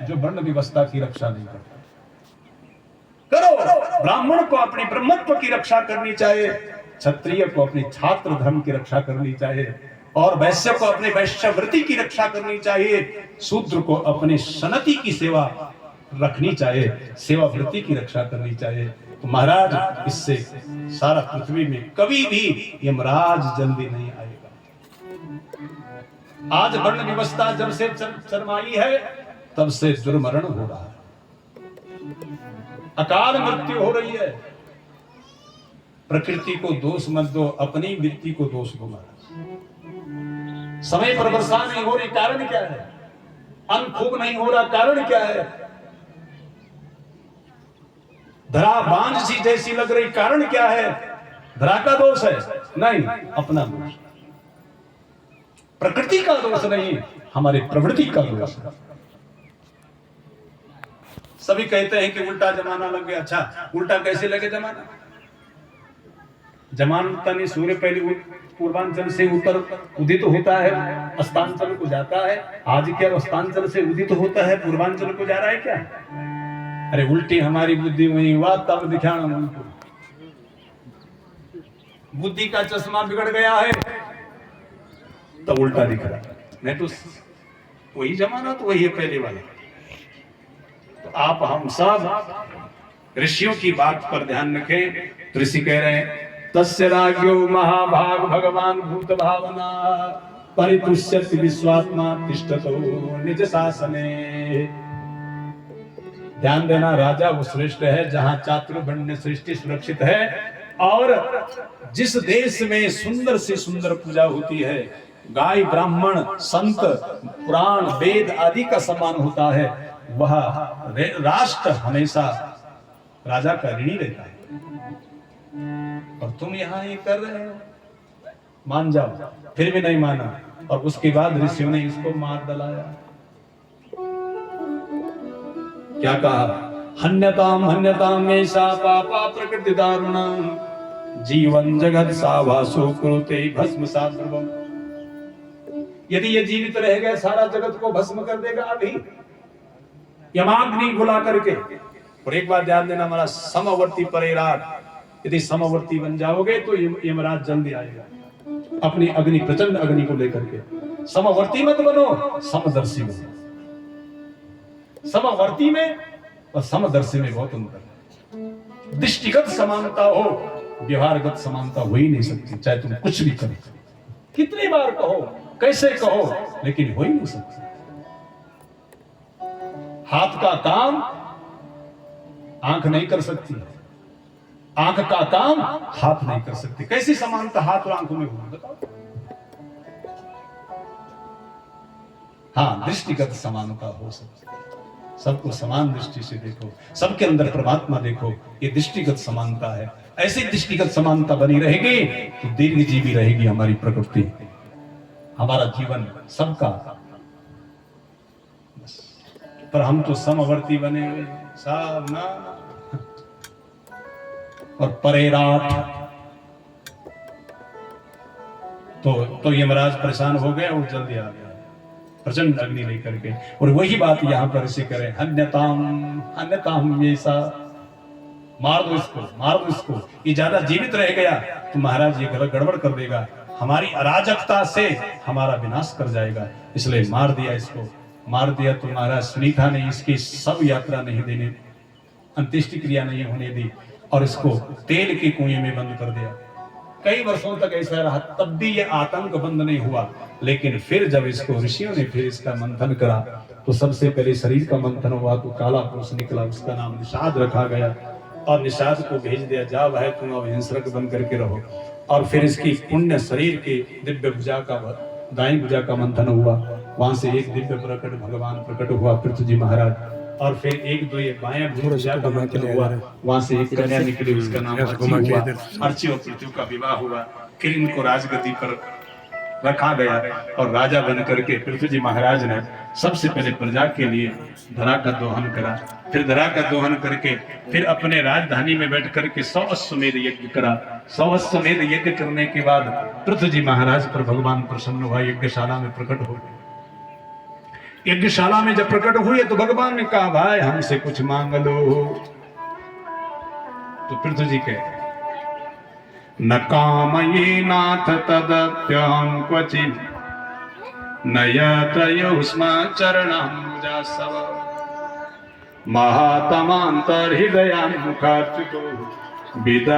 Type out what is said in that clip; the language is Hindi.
जो वर्ण व्यवस्था की रक्षा नहीं करता। करो, ब्राह्मण को अपने ब्रह्मत्व की रक्षा करनी चाहिए, क्षत्रिय को अपनी छात्र धर्म की रक्षा करनी चाहिए, और वैश्य को अपने वैश्यवृत्ति की रक्षा करनी चाहिए, शूद्र को अपने सनति की सेवा रखनी चाहिए, सेवा वृत्ति की रक्षा करनी चाहिए। तो महाराज इससे सारा पृथ्वी में कभी भी यमराज जल्दी नहीं आएगा। आज वर्ण व्यवस्था जब से शर्माई है तब से दुर्मरण हो रहा है, अकाल मृत्यु हो रही है। प्रकृति को दोष मत दो, अपनी वृत्ति को दोष दो महाराज। समय पर वर्षा नहीं हो रही, कारण क्या है? अन्न खूब नहीं हो रहा, कारण क्या है? धरा बांझ सी जैसी लग रही, कारण क्या है? धरा का दोष है? नहीं, अपना दोष। प्रकृति का दोष नहीं, हमारे प्रवृत्ति का दोष है। सभी कहते हैं कि उल्टा जमाना लग गया। अच्छा, उल्टा कैसे लगे जमाना? जमानता नहीं, सूर्य पहले पूर्वांचल से उत्तर उदित होता है, अस्तांचल को जाता है। आज क्या अस्तांचल से उदित होता है, पूर्वांचल को जा रहा है क्या? अरे उल्टी हमारी बुद्धि वही हुआ, तब दिखाना उनको। बुद्धि का चश्मा बिगड़ गया है तो उल्टा दिख रहा है, नहीं तो वही जमाना तो वही है पहले वाला। तो आप हम सब ऋषियों की बात पर ध्यान रखें। तो ऋषि कह रहे हैं, तस्य राज्ञो महाभाग भगवान भूत भावना परितुष्यति विश्वात्मा तिष्ठतो निज शासने। ध्यान देना, राजा वो श्रेष्ठ है जहां चातुर्वण्य सृष्टि सुरक्षित है, और जिस देश में सुंदर से सुंदर पूजा होती है, गाय ब्राह्मण संत पुराण वेद आदि का सम्मान होता है, वह राष्ट्र हमेशा राजा का ऋणी रहता है। और तुम यहाँ ये कर रहे हो, मान जाओ, फिर भी नहीं माना, और उसके बाद ऋषियों ने इसको मार डलाया। क्या कहा? हन्यताम ऐसा पापा प्रकृति दारुणा जीवन जगत सावासो कुरुते भस्म साध्रुवम। यदि ये जीवित रह गए सारा जगत को भस्म कर देगा अभी यमाग्नि बुला करके। और एक बात ध्यान देना, हमारा समवर्ती परेराट, यदि समवर्ती बन जाओगे तो यमराज जल्दी आएगा अपनी अग्नि, प्रचंड अग्नि को लेकर के। समवर्ती मत बनो, समदर्शी बनो। समवर्ती में और समदर्शी में बहुत अंतर है। दृष्टिगत समानता हो, व्यवहारगत समानता हो ही नहीं सकती, चाहे तुम कुछ भी करो, कितनी बार कहो, कैसे कहो, लेकिन हो ही नहीं सकती। हाथ का काम आंख नहीं कर सकती, आंख का काम हाथ नहीं कर सकती। कैसी समानता हाथ और आंखों में होगी बताओ? हाँ, दृष्टिगत समानता हो सकती है। सबको समान दृष्टि से देखो, सबके अंदर परमात्मा देखो, ये दृष्टिगत समानता है। ऐसी दृष्टिगत समानता बनी रहेगी तो दीर्घजीवी रहेगी हमारी प्रकृति, हमारा जीवन सबका। पर हम तो समवर्ती बने हुए सब ना, और परेराट। तो यमराज परेशान हो गए और जल्दी आ गया प्रचंड अग्नि लेकर के। और वही बात यहाँ पर इसे करें, हन्यताम ऐसा, मार दो इसको, मार दो इसको। ये ज्यादा जीवित रह गया तो महाराज ये गड़बड़ कर देगा, हमारी अराजकता से हमारा विनाश कर जाएगा, इसलिए मार दिया इसको। मार दिया तो महाराज सुनीता ने इसकी सब यात्रा नहीं देने, अंत्येष्टि क्रिया नहीं होने दी, और इसको तेल के कुएं में बंद कर दिया। कई वर्षों तक ऐसा रहा, तब भी ये आतंक बंद नहीं हुआ। लेकिन फिर जब इसको ऋषियों ने फिर इसका मंथन करा तो सबसे पहले शरीर का मंथन हुआ तो काला पुरुष निकला, उसका नाम निषाद रखा गया, और निषाद को भेज दिया, जा भाई तुम अब हिंसक बन करके रहो। और फिर इसकी पुण्य शरीर के दिव्य भुजा का, दाई भुजा का मंथन हुआ, वहां से एक दिव्य प्रकट भगवान प्रकट हुआ पृथ्वी जी महाराज। और फिर एक दो ये बायां भुजा का मंथन हुआ, वहां से एक कन्या निकली, उसका नाम अर्ची हुआ। अर्ची और पृथ्वी का विवाह हुआ, फिर इनको राजगद्दी पर रखा गया, और राजा बन करके पृथ्वी जी महाराज ने सबसे पहले प्रजा के लिए धरा का दोहन करा। फिर धरा का दोहन करके फिर अपने राजधानी में बैठ करके 100 अश्वमेध यज्ञ करा। 100 अश्वमेध यज्ञ करने के बाद पृथ्वी जी महाराज पर भगवान प्रसन्न हुआ, यज्ञशाला में प्रकट हो गए। यज्ञशाला में जब प्रकट हुए तो भगवान ने कहा भाई हमसे कुछ मांग लो। तो पृथ्वी जी कहते न कामये नाथ तदप्यहं क्वचित् न यत्रयोस्म चरणाम्बुजासव महातमान्तर्हृदयान् मुखार्चितो विद